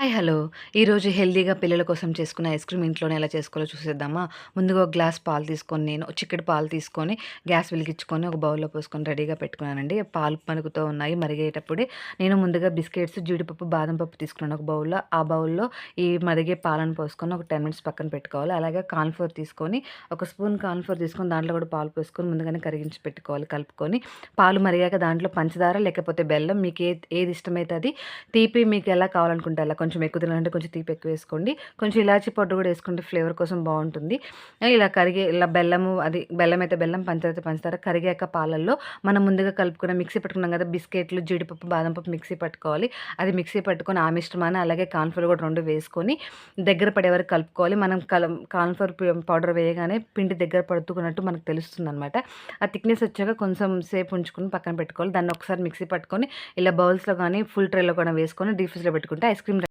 Hi hello. ఈరోజు హెల్తీగా పిల్లల కోసం చేసుకునే ఐస్ క్రీమ్ ఇంట్లోనే ఎలా చేసుకోవాలో చూసేద్దామా? ముందుగా ఒక గ్లాస్ పాలు తీసుకొని చిక్కటి పాలు తీసుకొని గ్యాస్ వెలిగించుకొని ఒక బౌల్‌లో పోసుకొని రెడీగా పెట్టుకున్నానండి. పాలు మరుగుతూ ఉన్నాయి. మరిగేటప్పుడే నేను ముందుగా బిస్కెట్స్, జీడిపప్పు, బాదం పప్పు తీసుకున్నాను ఒక బౌల్‌లో. ఆ బౌల్‌లో ఈ మరిగే పాలను పోసుకొని ఒక 10 మినిట్స్ పక్కన పెట్టుకోవాలి. అలాగే కార్న్ ఫ్లోర్ తీసుకొని ఒక స్పూన్ కార్న్ ఫ్లోర్ తీసుకొని దాంట్లో కూడా పాలు పోసుకొని ముందుగానే కరిగించి పెట్టుకోవాలి కలుపుకొని. పాలు మరిగాక దాంట్లో పంచదార లేకపోతే బెల్లం మీకు ఏది ఇష్టమైతే అది తీపి మీకు ఎలా కావాలనుకుంటే అలా కొంచెం ఎక్కువ తినాలంటే కొంచెం తీపి ఎక్కువ వేసుకోండి. కొంచెం ఇలాచీ పౌడర్ కూడా వేసుకుంటే ఫ్లేవర్ కోసం బావుంటుంది. ఇలా బెల్లం అయితే బెల్లం, పంచదార అయితే పంచదార కరిగాక పాలల్లో మనం ముందుగా కలుపుకున్న మిక్సీ పట్టుకున్నాం కదా! బిస్కెట్లు, జీడిపప్పు, బాదం పప్పు మిక్సీ పట్టుకోవాలి. అది మిక్సీ పట్టుకొని ఆ మిశ్రమాన్ని అలాగే కార్న్ ఫ్లోర్ కూడా 2 వేసుకొని దగ్గర పడే వరకు కలుపుకోవాలి. మనం కార్న్ ఫ్లోర్ పౌడర్ వేయగానే పిండి దగ్గర పడుతున్నట్టు మనకు తెలుస్తుందనమాట. ఆ థిక్‌నెస్ వచ్చాక కొంచెం సేపు ఉంచుకొని పక్కన పెట్టుకోవాలి. దాన్ని ఒకసారి మిక్సీ పట్టుకొని ఇలా బౌల్స్‌లో గానీ, ఫుల్ ట్రేలో కూడా వేసుకొని డీప్ ఫ్రిడ్జ్‌లో పెట్టుకుంటే ఐస్ క్రీమ్